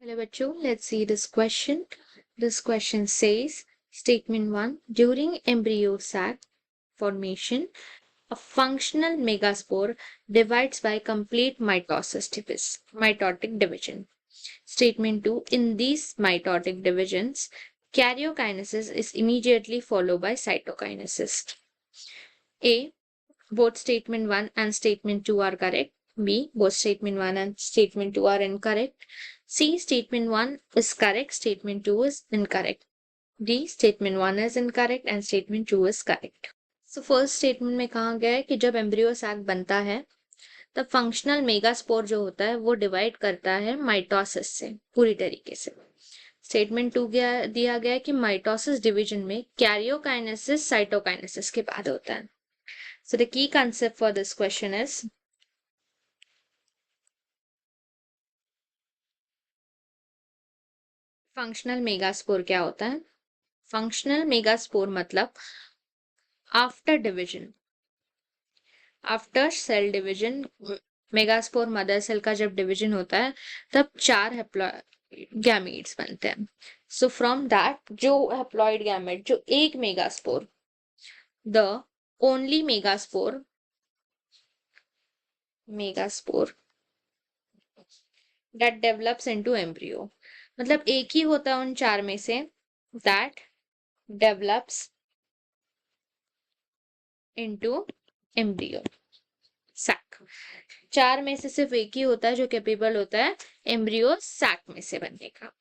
Hello bachcho, let's see this question. This question says, statement 1, during embryo sac formation, a functional megaspore divides by complete mitotic division. Statement 2, in these mitotic divisions, karyokinesis is immediately followed by cytokinesis. A, both statement 1 and statement 2 are correct. B, both statement 1 and statement 2 are incorrect. C, statement 1 is correct, statement 2 is incorrect. D, statement 1 is incorrect and statement 2 is correct. So first statement में कहा गया है कि जब embryo sac बनता है तब functional megaspore जो होता है वो डिवाइड करता है माइटोसिस से पूरी तरीके से. स्टेटमेंट 2 दिया गया है कि माइटोसिस डिवीजन में कैरियोकाइनेसिस साइटोकाइनेसिस के बाद होता है. So the key concept for this question is functional megaspore क्या होता है. फंक्शनल मेगास्पोर मतलब after division, after cell division, megaspore mother cell का जब डिवीजन होता है तब 4 गैमीट्स बनते हैं. सो फ्रॉम दैट जो हैप्लॉइड गैमेट, जो एक megaspore, the only megaspore that develops into embryo, मतलब एक ही होता है उन 4 में से that develops into embryo sac. 4 में से सिर्फ एक ही होता है जो कैपेबल होता है एम्ब्रियो सैक में से बनने का.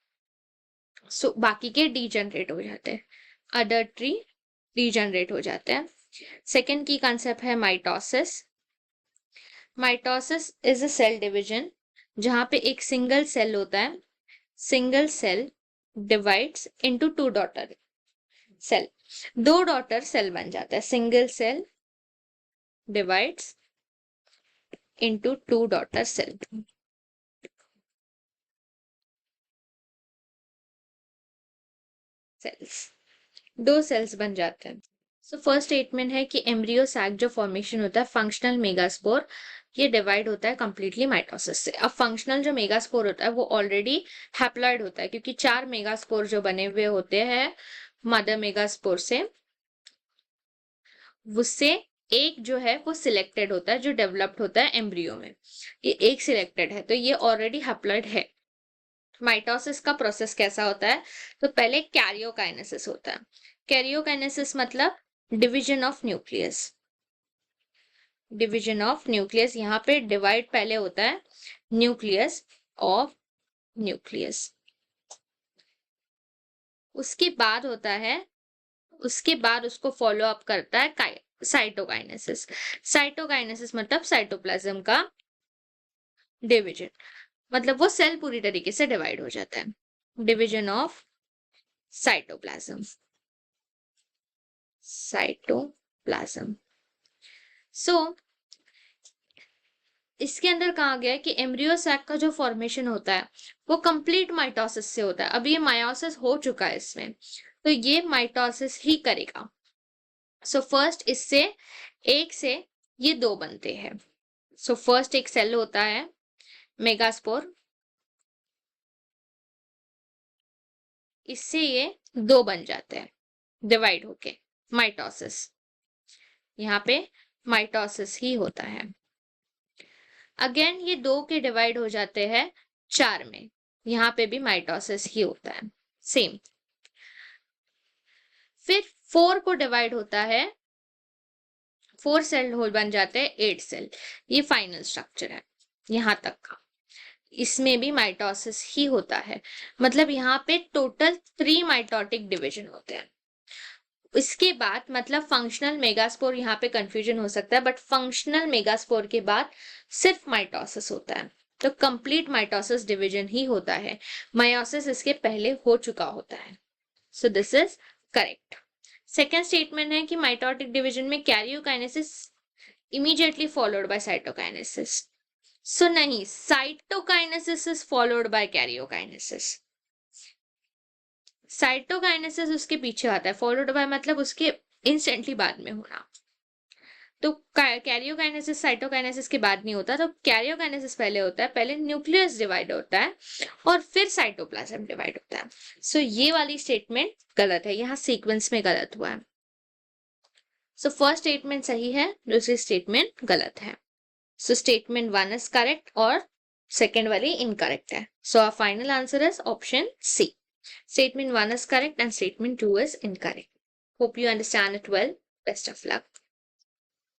सो बाकी के डीजनरेट हो जाते हैं, अदर ट्री डीजनरेट हो जाते हैं. सेकेंड की कंसेप्ट है mitosis. Mitosis is a cell division जहां पे एक सिंगल सेल होता है. Single cell divides into 2 daughter cell. 2 daughter cell बन जाता है. Single cell divides into 2 daughter cell. Cells, 2 cells बन जाते हैं. सो फर्स्ट स्टेटमेंट है कि एम्ब्रियो सैक जो फॉर्मेशन होता है फंक्शनल मेगास्पोर, ये डिवाइड होता है कंप्लीटली माइटोसिस से. अब फंक्शनल जो मेगास्पोर होता है वो ऑलरेडी हैप्लॉइड होता है क्योंकि 4 मेगास्पोर जो बने हुए होते हैं मदर मेगास्पोर से, उससे एक जो है वो सिलेक्टेड होता है जो डेवलप्ड होता है एम्ब्रियो में. ये एक सिलेक्टेड है तो ये ऑलरेडी हैप्लॉइड है. माइटोसिस का प्रोसेस कैसा होता है, तो पहले कैरियोकाइनेसिस होता है. कैरियोकाइनेसिस मतलब division of nucleus. Division of nucleus, यहाँ पे डिवाइड पहले होता है न्यूक्लियस ऑफ न्यूक्लियस. उसके बाद होता है, उसके बाद उसको फॉलो अप करता है साइटोकाइनेसिस. साइटोकाइनेसिस मतलब साइटोप्लाज्म का डिवीजन, मतलब वो सेल पूरी तरीके से डिवाइड हो जाता है. Division of cytoplasm. साइटोप्लाज्म. सो इसके अंदर कहा गया है कि एम्ब्रियो सैक का जो फॉर्मेशन होता है वो कंप्लीट माइटोसिस से होता है. अब ये मायोसिस हो चुका है इसमें, तो ये माइटोसिस ही करेगा. सो फर्स्ट इससे एक से ये 2 बनते हैं. सो फर्स्ट एक सेल होता है मेगास्पोर, इससे ये 2 बन जाते हैं डिवाइड होके. माइटोसिस, यहाँ पे माइटोसिस ही होता है. अगेन ये 2 के डिवाइड हो जाते हैं 4 में, यहाँ पे भी माइटोसिस ही होता है सेम. फिर 4 को डिवाइड होता है, 4 सेल होल बन जाते हैं 8 सेल. ये फाइनल स्ट्रक्चर है यहां तक का. इसमें भी माइटोसिस ही होता है, मतलब यहाँ पे टोटल 3 माइटोटिक डिवीजन होते हैं. इसके बाद मतलब फंक्शनल मेगास्पोर, यहाँ पे कंफ्यूजन हो सकता है बट फंक्शनल मेगास्पोर के बाद सिर्फ माइटोसिस होता है. तो कंप्लीट माइटोसिस डिवीजन ही होता है. मायोसिस इसके पहले हो चुका होता है. So this is correct. Second statement है कि माइटोटिक डिवीजन में karyokinesis immediately followed by cytokinesis. So no, cytokinesis is followed by karyokinesis. Cytokinesis उसके पीछे आता है, फॉलोड बाय मतलब उसके इंस्टेंटली बाद में होना. तो कैरियोकाइनेसिस साइटोकाइनेसिस के बाद नहीं होता, तो कैरियोकाइनेसिस पहले होता है, पहले न्यूक्लियस डिवाइड होता है और फिर साइटोप्लाज्म डिवाइड होता है। सो ये वाली स्टेटमेंट गलत है, यहाँ सीक्वेंस में गलत हुआ है। सो फर्स्ट स्टेटमेंट सही है, दूसरी स्टेटमेंट गलत है। सो स्टेटमेंट 1 इज करेक्ट और सेकेंड वाली इनकरेक्ट है। So our final answer is option C. Statement 1 is correct and statement 2 is incorrect. Hope you understand it well. Best of luck.